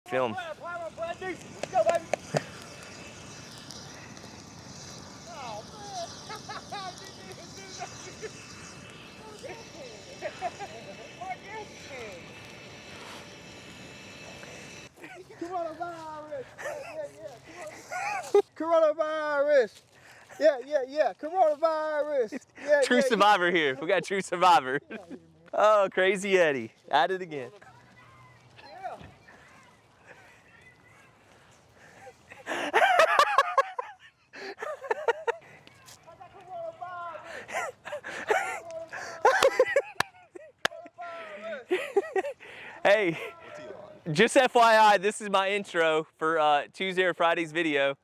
Film. Let's go, baby. Oh, Coronavirus. Coronavirus. Yeah. Coronavirus. Yeah. True survivor here. We got a true survivor. Oh, crazy Eddie. At it again. Hey, just FYI, this is my intro for Tuesday or Friday's video.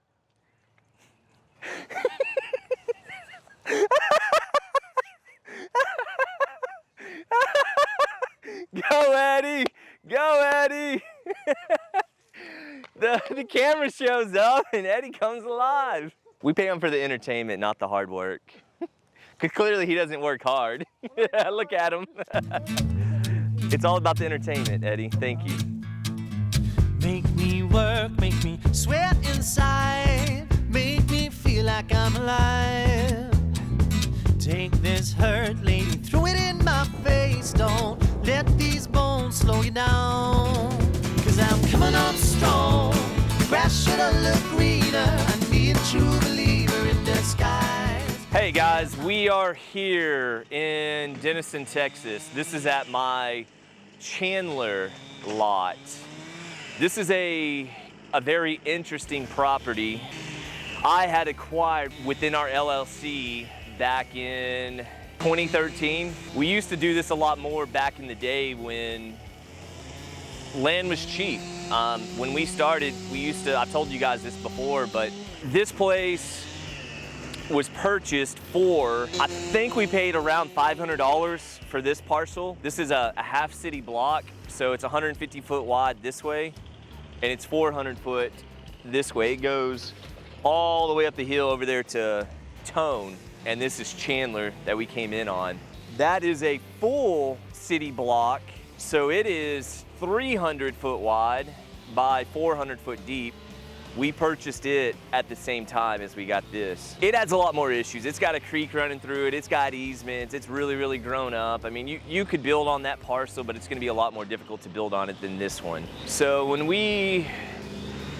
Go Eddie! Go Eddie! The camera shows up and Eddie comes alive. We pay him for the entertainment, not the hard work. Because clearly he doesn't work hard. Look at him. It's all about the entertainment, Eddie. Thank you. Make me work, make me sweat inside, make me feel like I'm alive. Take this hurt, lady, throw it in my face. Don't let these bones slow you down. Cause I'm coming on strong. The grass should've looked greener. I need a true believer in disguise. Hey guys, we are here in Denison, Texas. This is at my Chandler lot. This is a very interesting property I had acquired within our LLC back in 2013. We used to do this a lot more back in the day when land was cheap. When we started, I've told you guys this before, but this place was purchased for, I think we paid around $500 for this parcel. This is a half city block, so it's 150 foot wide this way, and it's 400 foot this way. It goes all the way up the hill over there to Tone, and this is Chandler that we came in on. That is a full city block, so it is 300 foot wide by 400 foot deep. We purchased it at the same time as we got this. It adds a lot more issues. It's got a creek running through it. It's got easements. It's really, really grown up. I mean, you could build on that parcel, but it's gonna be a lot more difficult to build on it than this one. So when we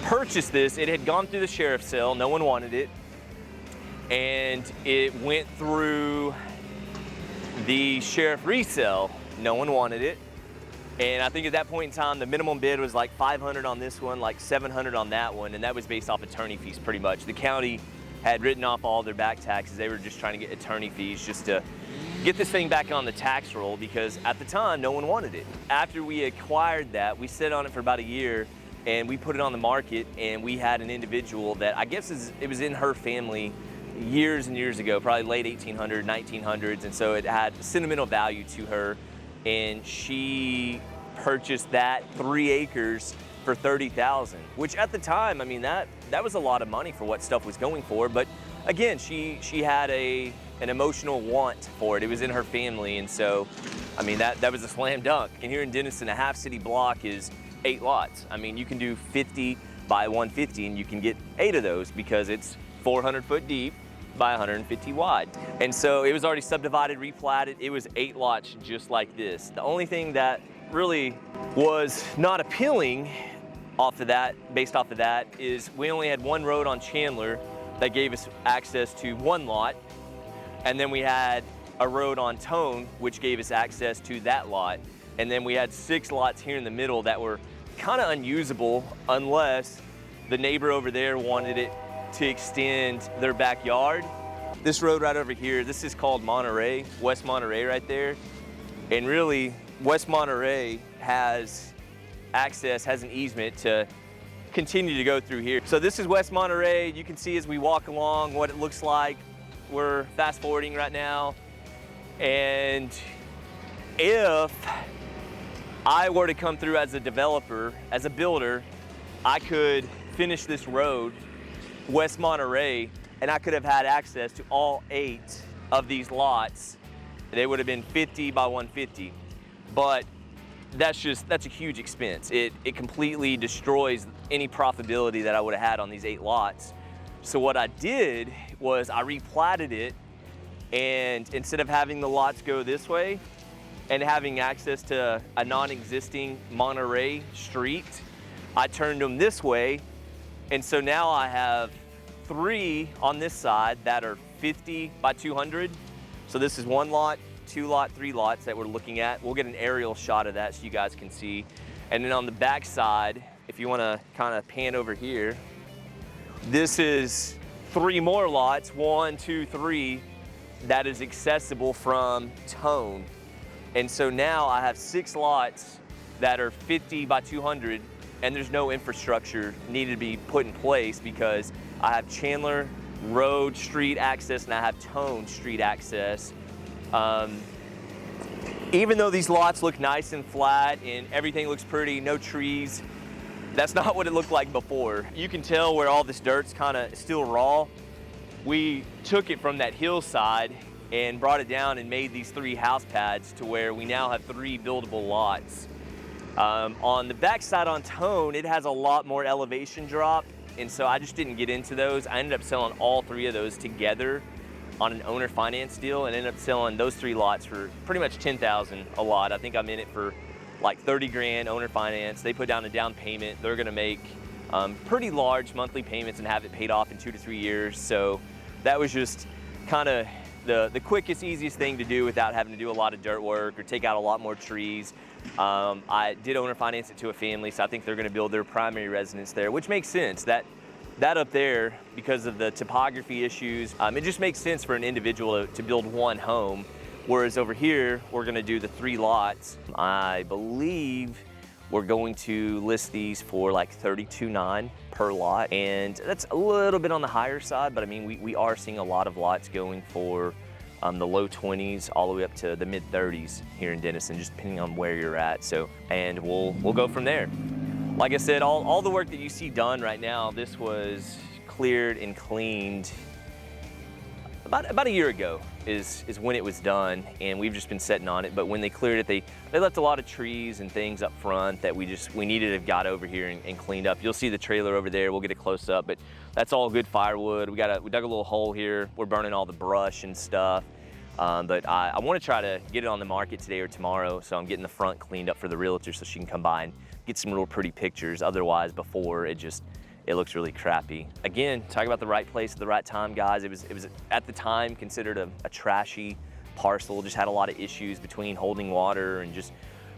purchased this, it had gone through the sheriff's sale. No one wanted it. And it went through the sheriff resale. No one wanted it. And I think at that point in time, the minimum bid was like 500 on this one, like 700 on that one, and that was based off attorney fees pretty much. The county had written off all their back taxes. They were just trying to get attorney fees just to get this thing back on the tax roll, because at the time, no one wanted it. After we acquired that, we sat on it for about a year, and we put it on the market, and we had an individual that I guess it was in her family years and years ago, probably late 1800s, 1900s, and so it had sentimental value to her. And she purchased that 3 acres for $30,000, which at the time, I mean, that was a lot of money for what stuff was going for. But again, she had an emotional want for it. It was in her family, and so, I mean, that was a slam dunk. And here in Denison, a half city block is 8 lots. I mean, you can do 50 by 150, and you can get 8 of those because it's 400 foot deep by 150 wide. And so it was already subdivided, replatted. It was 8 lots just like this. The only thing that really was not appealing based off of that, is we only had one road on Chandler that gave us access to 1 lot. And then we had a road on Tone, which gave us access to that lot. And then we had 6 lots here in the middle that were kind of unusable unless the neighbor over there wanted it to extend their backyard. This road right over here, this is called Monterey, West Monterey right there. And really, West Monterey has an easement to continue to go through here. So this is West Monterey. You can see as we walk along what it looks like. We're fast forwarding right now. And if I were to come through as a developer, as a builder, I could finish this road West Monterey, and I could have had access to all 8 of these lots. They would have been 50 by 150. But that's a huge expense. It completely destroys any profitability that I would have had on these 8 lots. So what I did was I replatted it, and instead of having the lots go this way and having access to a non-existing Monterey street, I turned them this way. And so now I have 3 on this side that are 50 by 200. So this is 1 lot, 2 lot, 3 lots that we're looking at. We'll get an aerial shot of that so you guys can see. And then on the back side, if you wanna kind of pan over here, this is 3 more lots, 1, 2, 3, that is accessible from Tone. And so now I have 6 lots that are 50 by 200, and there's no infrastructure needed to be put in place because I have Chandler Road street access and I have Tone street access. Even though these lots look nice and flat and everything looks pretty, no trees, that's not what it looked like before. You can tell where all this dirt's kind of still raw. We took it from that hillside and brought it down and made these 3 house pads to where we now have 3 buildable lots. On the backside on Tone, it has a lot more elevation drop, and so I just didn't get into those. I ended up selling all 3 of those together on an owner finance deal and ended up selling those 3 lots for pretty much $10,000 a lot. I think I'm in it for like 30 grand owner finance. They put down a down payment. They're gonna make pretty large monthly payments and have it paid off in 2 to 3 years. So that was just kind of the quickest, easiest thing to do without having to do a lot of dirt work or take out a lot more trees. I did owner finance it to a family, so I think they're gonna build their primary residence there, which makes sense. That up there, because of the topography issues, it just makes sense for an individual to build 1 home. Whereas over here, we're gonna do the 3 lots. I believe we're going to list these for like $32,900 per lot. And that's a little bit on the higher side, but I mean, we are seeing a lot of lots going for the low 20s all the way up to the mid 30s here in Denison, just depending on where you're at. So, and we'll go from there. Like I said, all the work that you see done right now, this was cleared and cleaned about a year ago is when it was done, and we've just been sitting on it. But when they cleared it, they left a lot of trees and things up front that we needed to have got over here and cleaned up. You'll see the trailer over there. We'll get a close up, but that's all good firewood. We dug a little hole here. We're burning all the brush and stuff. But I want to try to get it on the market today or tomorrow, so I'm getting the front cleaned up for the realtor so she can come by and get some real pretty pictures. Otherwise, before it looks really crappy. Again, talk about the right place at the right time, guys. It was at the time considered a trashy parcel. Just had a lot of issues between holding water and just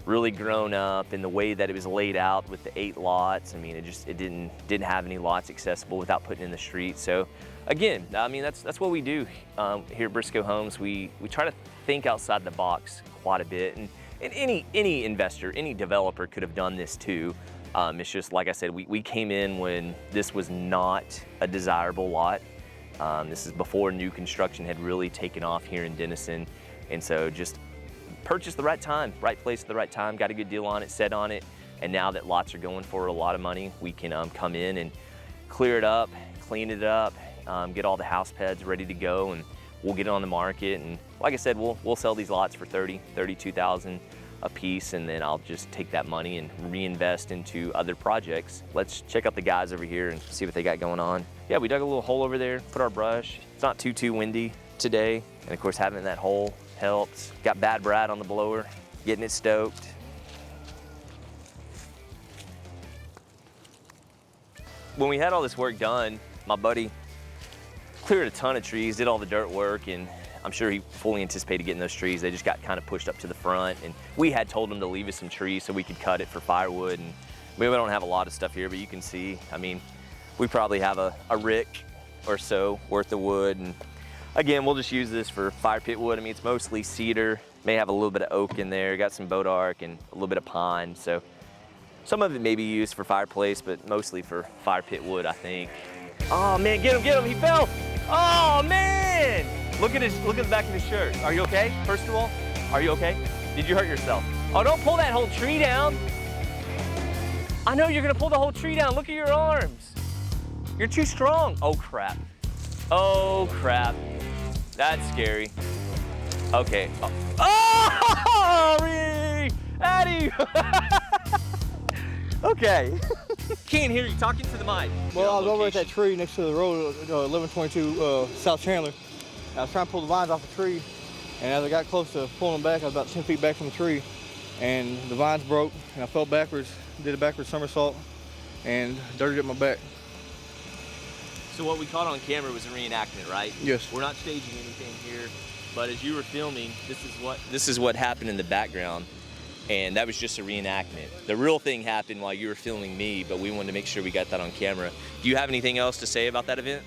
really grown up in the way that it was laid out with the 8 lots. I mean, it didn't have any lots accessible without putting in the street. So again, I mean, that's what we do here at Briscoe Homes. We try to think outside the box quite a bit, and any investor, any developer could have done this too. It's just, like I said, we came in when this was not a desirable lot. This is before new construction had really taken off here in Denison. And so just purchased the right time, right place at the right time, got a good deal on it, set on it. And now that lots are going for a lot of money, we can come in and clear it up, clean it up, get all the house pads ready to go, and we'll get it on the market. And like I said, we'll sell these lots for $32,000 a piece, and then I'll just take that money and reinvest into other projects. Let's check out the guys over here and see what they got going on. Yeah, we dug a little hole over there, put our brush. It's not too windy today. And of course, having that hole helps. Got Bad Brad on the blower, getting it stoked. When we had all this work done, my buddy cleared a ton of trees, did all the dirt work, and I'm sure he fully anticipated getting those trees. They just got kind of pushed up to the front, and we had told him to leave us some trees so we could cut it for firewood. And we don't have a lot of stuff here, but you can see, I mean, we probably have a rick or so worth of wood. And again, we'll just use this for fire pit wood. I mean, it's mostly cedar, may have a little bit of oak in there, got some bodark and a little bit of pine. So some of it may be used for fireplace, but mostly for fire pit wood, I think. Oh man, get him, he fell. Oh man! Look at the back of his shirt. Are you okay? First of all, are you okay? Did you hurt yourself? Oh, don't pull that whole tree down. I know you're gonna pull the whole tree down. Look at your arms. You're too strong. Oh crap. Oh crap. That's scary. Okay. Oh, Patty! Okay. Can't hear you. Talking to the mic. Well, I was over at that Location. tree next to the road, 1122 South Chandler. I was trying to pull the vines off the tree, and as I got close to pulling them back, I was about 10 feet back from the tree, and the vines broke, and I fell backwards, did a backwards somersault, and dirtied up my back. So what we caught on camera was a reenactment, right? Yes. We're not staging anything here, but as you were filming, this is what happened in the background, and that was just a reenactment. The real thing happened while you were filming me, but we wanted to make sure we got that on camera. Do you have anything else to say about that event?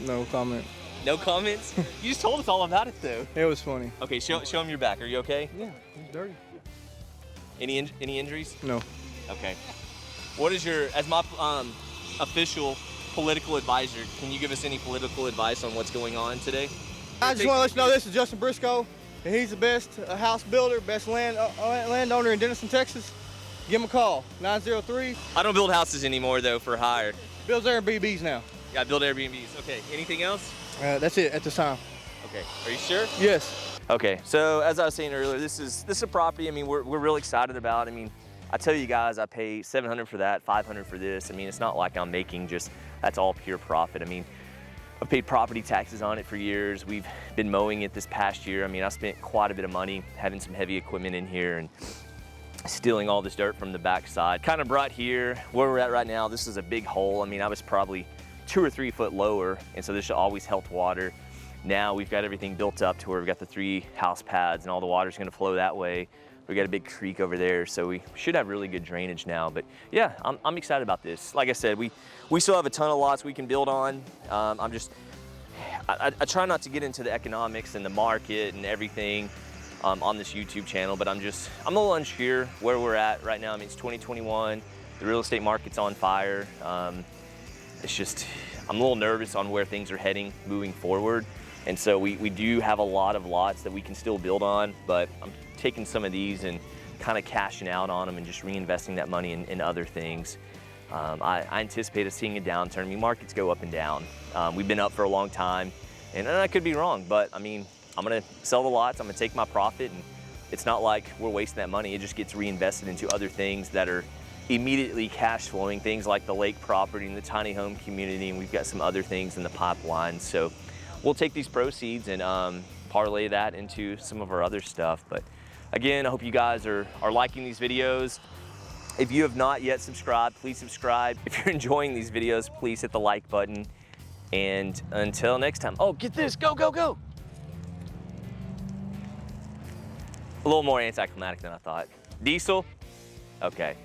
No comment. No comments? You just told us all about it though. It was funny. Okay, show them your back. Are you okay? Yeah, it's dirty. Any injuries? No. Okay. What is your, as my official political advisor, can you give us any political advice on what's going on today? I just want to let you know this is Justin Briscoe, and he's the best house builder, best landowner in Denison, Texas. Give him a call, 903. I don't build houses anymore though for hire. Builds AirBnBs now. Yeah, I build Airbnbs. Okay, anything else? That's it at this time. Okay, are you sure? Yes. Okay, so as I was saying earlier, this is a property. I mean, we're real excited about. I mean, I tell you guys, I pay $700 for that, $500 for this. I mean, it's not like I'm making just, that's all pure profit. I mean, I've paid property taxes on it for years. We've been mowing it this past year. I mean, I spent quite a bit of money having some heavy equipment in here and stealing all this dirt from the backside. Kind of brought here, where we're at right now, this is a big hole. I mean, I was probably 2 or 3 foot lower, and so this always held water. Now we've got everything built up to where we've got the 3 house pads and all the water's gonna flow that way. We got a big creek over there, so we should have really good drainage now. But yeah, I'm excited about this. Like I said, we still have a ton of lots we can build on. I try not to get into the economics and the market and everything on this YouTube channel, but I'm a little unsure where we're at right now. I mean, it's 2021, the real estate market's on fire. It's just, I'm a little nervous on where things are heading moving forward. And so we do have a lot of lots that we can still build on, but I'm taking some of these and kind of cashing out on them and just reinvesting that money in other things. I anticipate us seeing a downturn. I mean, markets go up and down. We've been up for a long time, and I could be wrong, but I mean, I'm gonna sell the lots, I'm gonna take my profit, and it's not like we're wasting that money. It just gets reinvested into other things that are immediately cash flowing, things like the lake property and the tiny home community, and we've got some other things in the pipeline. So we'll take these proceeds and parlay that into some of our other stuff. But again, I hope you guys are liking these videos. If you have not yet subscribed, please subscribe. If you're enjoying these videos, please hit the like button. And until next time, oh, get this, go, go, go. A little more anticlimactic than I thought. Diesel? Okay.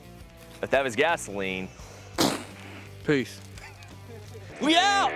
If that was gasoline. Peace. We out!